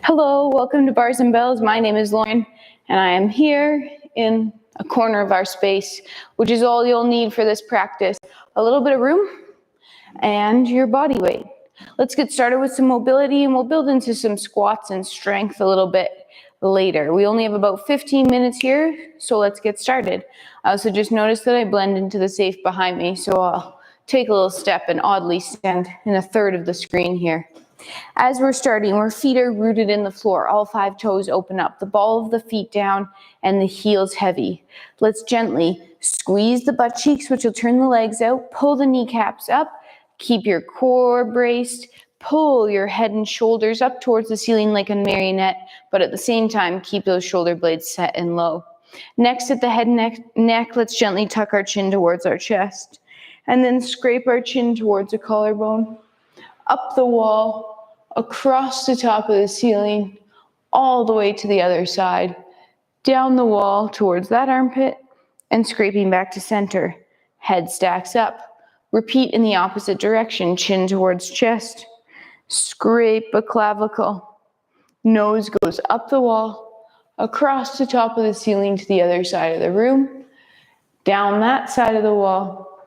Hello, welcome to Bars and Bells. My name is Lauren, and I am here in a corner of our space, which is all you'll need for this practice. A little bit of room and your body weight. Let's get started with some mobility, and we'll build into some squats and strength a little bit later. We only have about 15 minutes here, so let's get started. So just notice that I blend into the safe behind me, so I'll take a little step and oddly stand in a third of the screen here. As we're starting, our feet are rooted in the floor. All 5 toes open up, the ball of the feet down, and the heels heavy. Let's gently squeeze the butt cheeks, which will turn the legs out. Pull the kneecaps up. Keep your core braced. Pull your head and shoulders up towards the ceiling like a marionette, but at the same time, keep those shoulder blades set and low. Next, at the head and neck, let's gently tuck our chin towards our chest, and then scrape our chin towards the collarbone. Up the wall, across the top of the ceiling, all the way to the other side, down the wall towards that armpit, and scraping back to center. Head stacks up. Repeat in the opposite direction, chin towards chest. Scrape a clavicle. Nose goes up the wall, across the top of the ceiling to the other side of the room, down that side of the wall,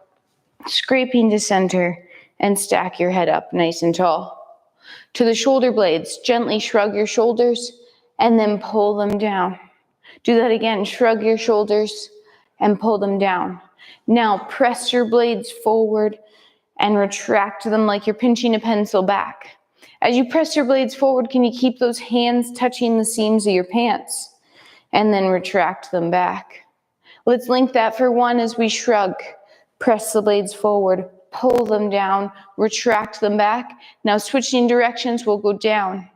scraping to center, and stack your head up nice and tall. To the shoulder blades, gently shrug your shoulders and then pull them down. Do that again, shrug your shoulders and pull them down. Now press your blades forward and retract them like you're pinching a pencil back. As you press your blades forward, can you keep those hands touching the seams of your pants? And then retract them back. Let's link that for 1 as we shrug. Press the blades forward. Pull them down, retract them back. Now switching directions, we'll go down.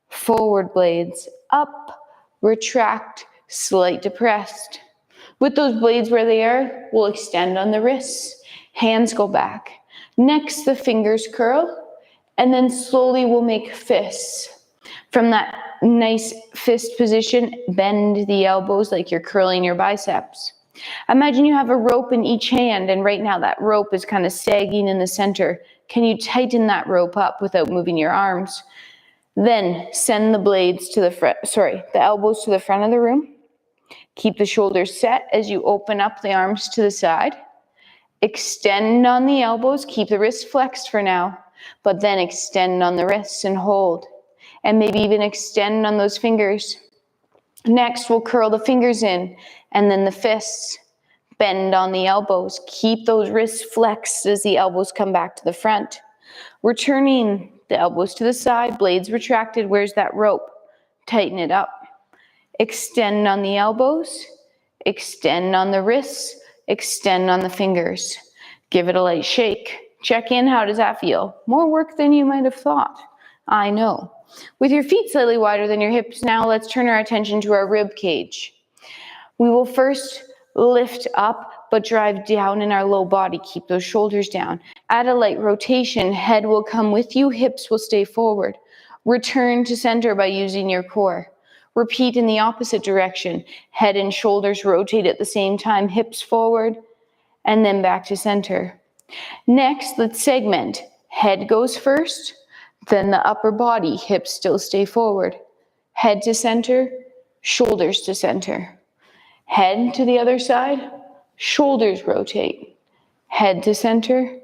Forward blades, up, retract, slight depressed. With those blades where they are, we'll extend on the wrists. Hands go back. Next, the fingers curl, and then slowly we'll make fists. From that nice fist position, bend the elbows like you're curling your biceps. Imagine you have a rope in each hand, and right now that rope is kind of sagging in the center. Can you tighten that rope up without moving your arms? Then send the blades to the elbows to the front of the room. Keep the shoulders set as you open up the arms to the side. Extend on the elbows, keep the wrists flexed for now, but then extend on the wrists and hold. And maybe even extend on those fingers. Next, we'll curl the fingers in, and then the fists. Bend on the elbows. Keep those wrists flexed as the elbows come back to the front. Returning the elbows to the side, blades retracted. Where's that rope? Tighten it up. Extend on the elbows. Extend on the wrists. Extend on the fingers. Give it a light shake. Check in. How does that feel? More work than you might have thought. I know. With your feet slightly wider than your hips now, let's turn our attention to our rib cage. We will first lift up, but drive down in our low body. Keep those shoulders down. Add a light rotation. Head will come with you. Hips will stay forward. Return to center by using your core. Repeat in the opposite direction. Head and shoulders rotate at the same time. Hips forward, and then back to center. Next, let's segment. Head goes first. Then the upper body, hips still stay forward. Head to center, shoulders to center. Head to the other side, shoulders rotate. Head to center,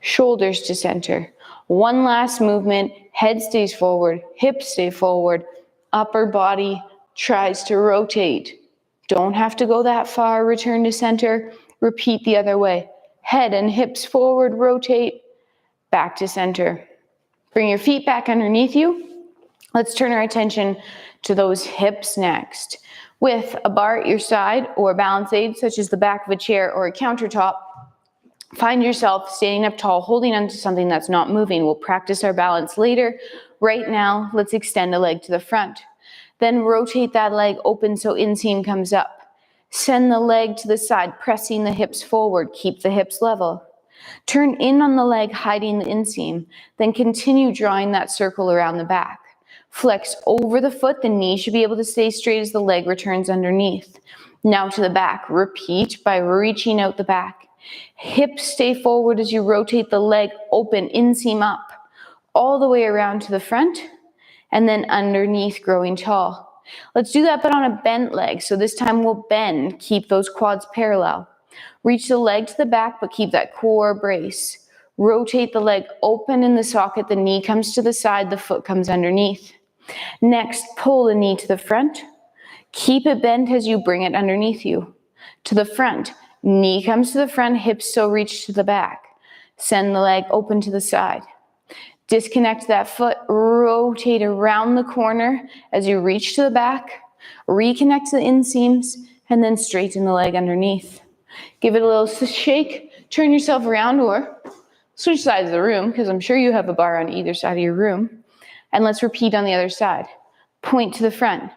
shoulders to center. One last movement, head stays forward, hips stay forward, upper body tries to rotate. Don't have to go that far, return to center, repeat the other way. Head and hips forward, rotate, back to center. Bring your feet back underneath you. Let's turn our attention to those hips next. With a bar at your side or a balance aid, such as the back of a chair or a countertop, find yourself standing up tall, holding onto something that's not moving. We'll practice our balance later. Right now, let's extend a leg to the front. Then rotate that leg open so inseam comes up. Send the leg to the side, pressing the hips forward. Keep the hips level. Turn in on the leg, hiding the inseam. Then continue drawing that circle around the back. Flex over the foot. The knee should be able to stay straight as the leg returns underneath. Now to the back. Repeat by reaching out the back. Hips stay forward as you rotate the leg open, inseam up, all the way around to the front. and then underneath, growing tall. Let's do that, but on a bent leg. So this time we'll bend, keep those quads parallel. Reach the leg to the back, but keep that core brace. Rotate the leg open in the socket, the knee comes to the side, the foot comes underneath. Next, pull the knee to the front. Keep it bent as you bring it underneath you. To the front, knee comes to the front, hips still reach to the back. Send the leg open to the side. Disconnect that foot, rotate around the corner as you reach to the back, reconnect to the inseams, and then straighten the leg underneath. Give it a little shake, turn yourself around or switch sides of the room because I'm sure you have a bar on either side of your room. And let's repeat on the other side. Point to the front.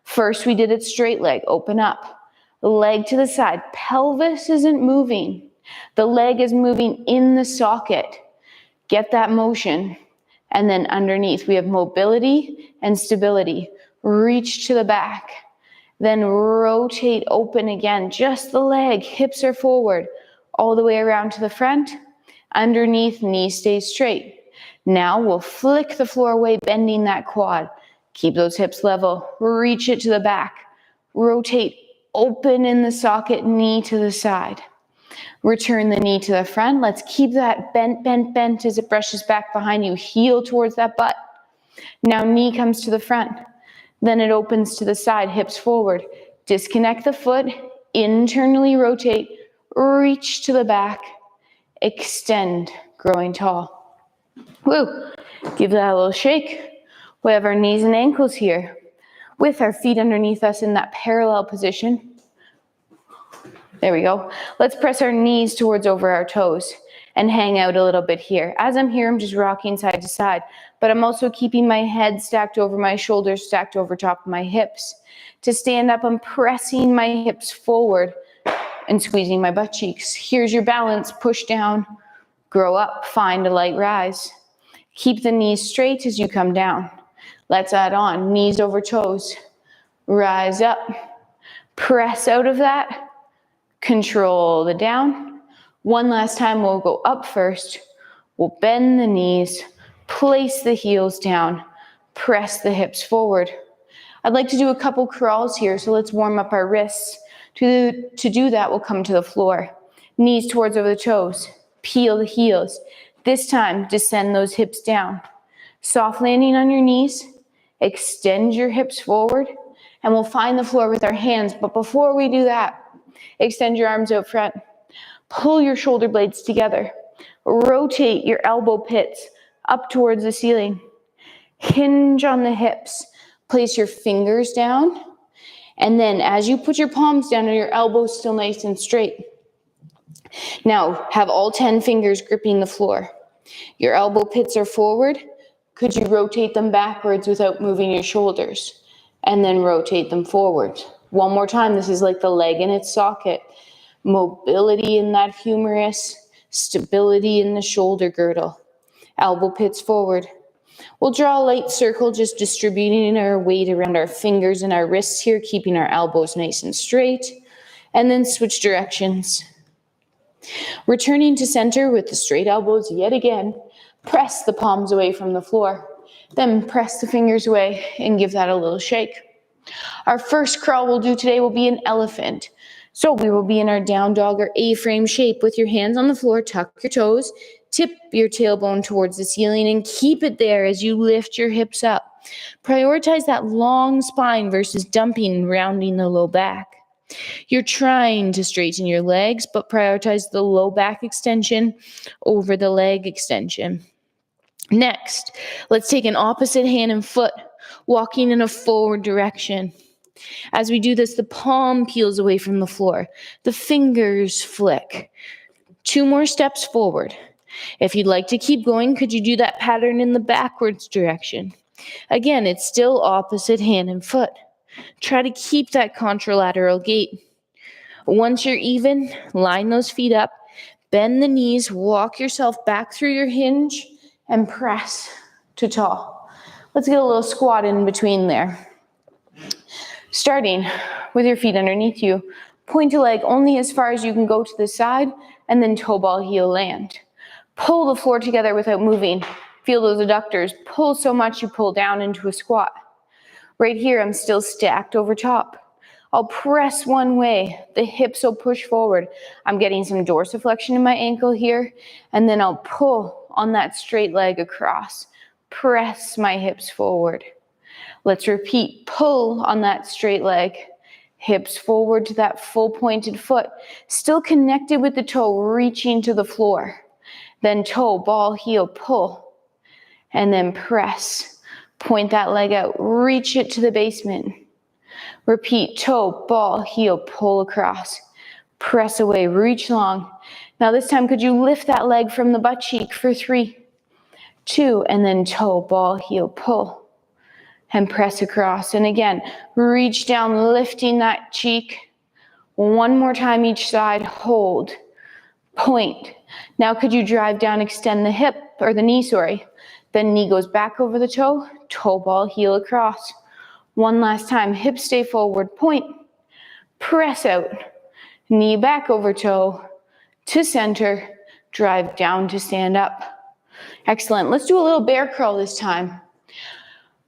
First we did it straight leg, open up. Leg to the side, pelvis isn't moving. The leg is moving in the socket. Get that motion. And then underneath, we have mobility and stability. Reach to the back. Then rotate open again. Just the leg, hips are forward. All the way around to the front. Underneath, knee stays straight. Now we'll flick the floor away, bending that quad. Keep those hips level. Reach it to the back. Rotate open in the socket, knee to the side. Return the knee to the front. Let's keep that bent as it brushes back behind you. Heel towards that butt. Now knee comes to the front. Then it opens to the side, hips forward. Disconnect the foot, internally rotate, reach to the back, extend, growing tall. Woo! Give that a little shake. We have our knees and ankles here with our feet underneath us in that parallel position. There we go. Let's press our knees towards over our toes and hang out a little bit here. As I'm here, I'm just rocking side to side, but I'm also keeping my head stacked over my shoulders, stacked over top of my hips. To stand up, I'm pressing my hips forward and squeezing my butt cheeks. Here's your balance. Push down, grow up, find a light rise. Keep the knees straight as you come down. Let's add on, knees over toes. Rise up, press out of that. Control the down. One last time, we'll go up first. We'll bend the knees, place the heels down, press the hips forward. I'd like to do a couple crawls here, so let's warm up our wrists. To do that, we'll come to the floor. Knees towards over the toes. Peel the heels. This time, descend those hips down. Soft landing on your knees. Extend your hips forward, and we'll find the floor with our hands. But before we do that, extend your arms out front. Pull your shoulder blades together. Rotate your elbow pits up towards the ceiling. Hinge on the hips. Place your fingers down. And then as you put your palms down, your elbows still nice and straight. Now, have all 10 fingers gripping the floor. Your elbow pits are forward. Could you rotate them backwards without moving your shoulders? And then rotate them forward. One more time, this is like the leg in its socket. Mobility in that humerus, stability in the shoulder girdle. Elbow pits forward. We'll draw a light circle, just distributing our weight around our fingers and our wrists here, keeping our elbows nice and straight. And then switch directions. Returning to center with the straight elbows yet again. Press the palms away from the floor. Then press the fingers away and give that a little shake. Our first crawl we'll do today will be an elephant. So we will be in our down dog or A-frame shape with your hands on the floor, tuck your toes, tip your tailbone towards the ceiling and keep it there as you lift your hips up. Prioritize that long spine versus dumping and rounding the low back. You're trying to straighten your legs, but prioritize the low back extension over the leg extension. Next, let's take an opposite hand and foot, walking in a forward direction. As we do this, the palm peels away from the floor. The fingers flick. 2 more steps forward. If you'd like to keep going, could you do that pattern in the backwards direction? Again, it's still opposite hand and foot. Try to keep that contralateral gait. Once you're even, line those feet up, bend the knees, walk yourself back through your hinge, and press to tall. Let's get a little squat in between there. Starting with your feet underneath you, point a leg only as far as you can go to the side, and then toe ball heel land. Pull the floor together without moving. Feel those adductors pull so much you pull down into a squat. Right here, I'm still stacked over top. I'll press one way, the hips will push forward. I'm getting some dorsiflexion in my ankle here, and then I'll pull on that straight leg across. Press my hips forward. Let's repeat, pull on that straight leg, hips forward to that full pointed foot, still connected with the toe, reaching to the floor. Then toe, ball, heel, pull, and then press. Point that leg out, reach it to the basement. Repeat, toe, ball, heel, pull across. Press away, reach long. Now this time, could you lift that leg from the butt cheek for 3, 2, and then toe, ball, heel, pull. And press across. And again, reach down, lifting that cheek. One more time each side, hold, point. Now could you drive down, extend the hip, or the knee, sorry. Then knee goes back over the toe, toe, ball, heel across. One last time, hips stay forward, point, press out, knee back over toe, to center, drive down to stand up. Excellent, let's do a little bear curl this time.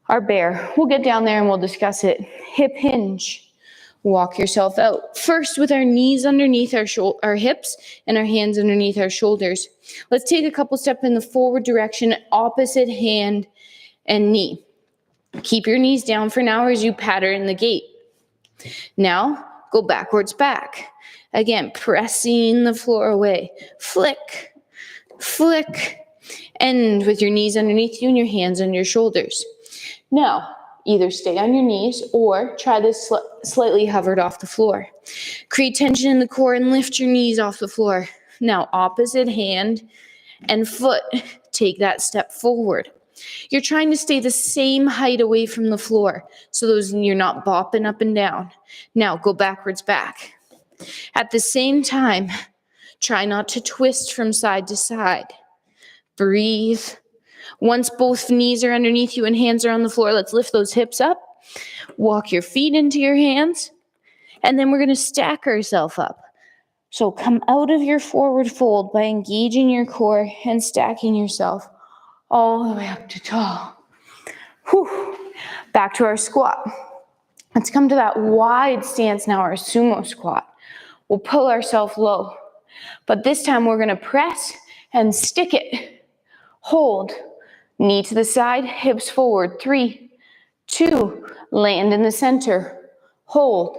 Our bear, we'll get down there and we'll discuss it. Hip hinge, walk yourself out. First with our knees underneath our hips and our hands underneath our shoulders. Let's take a couple steps in the forward direction, opposite hand and knee. Keep your knees down for now as you pattern the gait. Now, go backwards back. Again, pressing the floor away. Flick, flick. End with your knees underneath you and your hands on your shoulders. Now, either stay on your knees or try this slightly hovered off the floor. Create tension in the core and lift your knees off the floor. Now, opposite hand and foot. Take that step forward. You're trying to stay the same height away from the floor, so you're not bopping up and down. Now go backwards back. At the same time, try not to twist from side to side. Breathe. Once both knees are underneath you and hands are on the floor, let's lift those hips up. Walk your feet into your hands, and then we're going to stack ourselves up. So come out of your forward fold by engaging your core and stacking yourself all the way up to tall. Whew. Back to our squat. Let's come to that wide stance now, our sumo squat. We'll pull ourselves low, but this time we're going to press and stick it. Hold, knee to the side, hips forward. 3, 2, land in the center. Hold,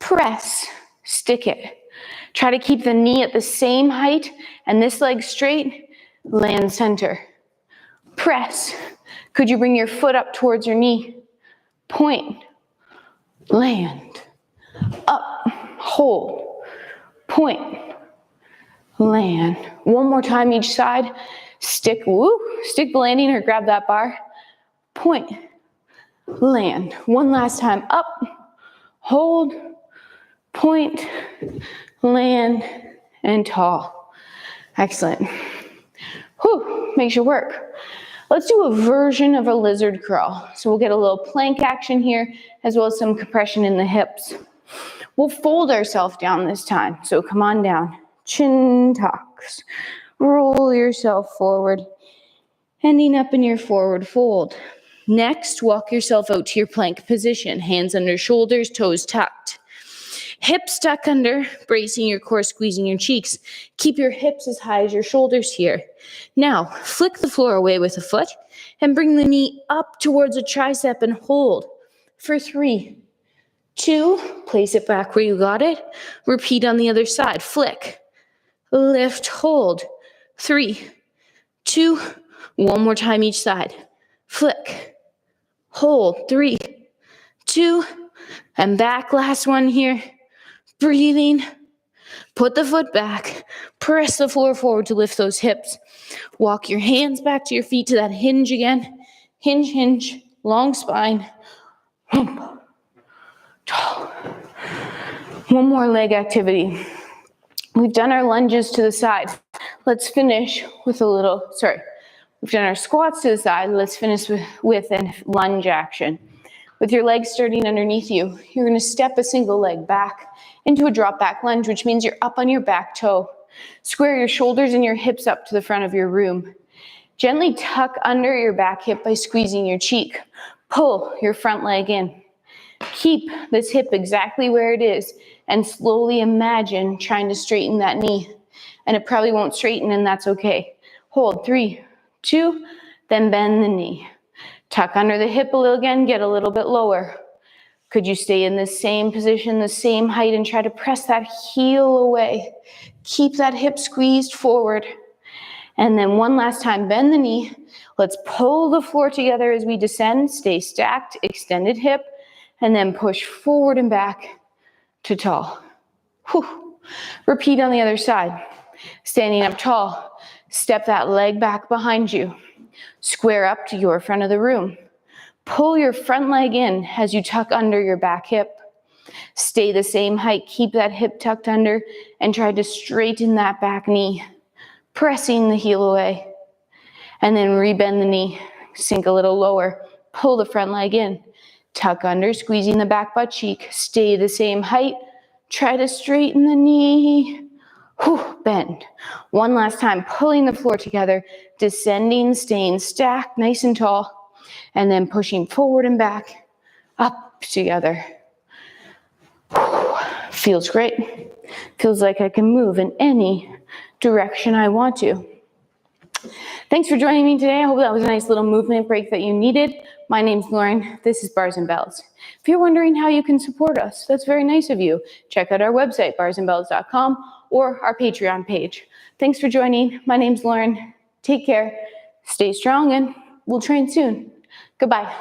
press, stick it. Try to keep the knee at the same height and this leg straight. Land center. Press. Could you bring your foot up towards your knee? Point. Land. Up. Hold. Point. Land. One more time each side. Stick the landing or grab that bar. Point. Land. One last time. Up. Hold. Point. Land. And tall. Excellent. Whew. Makes you work. Let's do a version of a lizard curl. So we'll get a little plank action here, as well as some compression in the hips. We'll fold ourselves down this time. So come on down. Chin tucks. Roll yourself forward, ending up in your forward fold. Next, walk yourself out to your plank position. Hands under shoulders, toes tucked. Hips tuck under, bracing your core, squeezing your cheeks. Keep your hips as high as your shoulders here. Now, flick the floor away with a foot and bring the knee up towards a tricep and hold for 3, 2, place it back where you got it. Repeat on the other side. Flick, lift, hold. 3, 2, one more time each side. Flick, hold. 3, 2, and back. Last one here. Breathing. Put the foot back. Press the floor forward to lift those hips. Walk your hands back to your feet to that hinge again. Hinge, hinge. Long spine. Hump. Tall. One more leg activity. We've done our lunges to the side. Let's finish with we've done our squats to the side. Let's finish with a lunge action. With your legs starting underneath you, you're going to step a single leg back into a drop back lunge, which means you're up on your back toe. Square your shoulders and your hips up to the front of your room. Gently tuck under your back hip by squeezing your cheek. Pull your front leg in. Keep this hip exactly where it is and slowly imagine trying to straighten that knee. And it probably won't straighten, and that's okay. Hold 3, 2, then bend the knee. Tuck under the hip a little again, get a little bit lower. Could you stay in the same position, the same height, and try to press that heel away? Keep that hip squeezed forward. And then one last time, bend the knee. Let's pull the floor together as we descend. Stay stacked, extended hip, and then push forward and back to tall. Whew. Repeat on the other side. Standing up tall, step that leg back behind you. Square up to your front of the room. Pull your front leg in as you tuck under your back hip. Stay the same height, keep that hip tucked under, and try to straighten that back knee, pressing the heel away. And then rebend the knee, sink a little lower, pull the front leg in, tuck under, squeezing the back butt cheek, stay the same height, try to straighten the knee, bend. One last time, pulling the floor together, descending, staying stacked, nice and tall, and then pushing forward and back, up together. Feels great. Feels like I can move in any direction I want to. Thanks for joining me today. I hope that was a nice little movement break that you needed. My name's Lauren. This is Bars and Bells. If you're wondering how you can support us, that's very nice of you. Check out our website, barsandbells.com, or our Patreon page. Thanks for joining. My name's Lauren. Take care. Stay strong, and we'll train soon. Goodbye.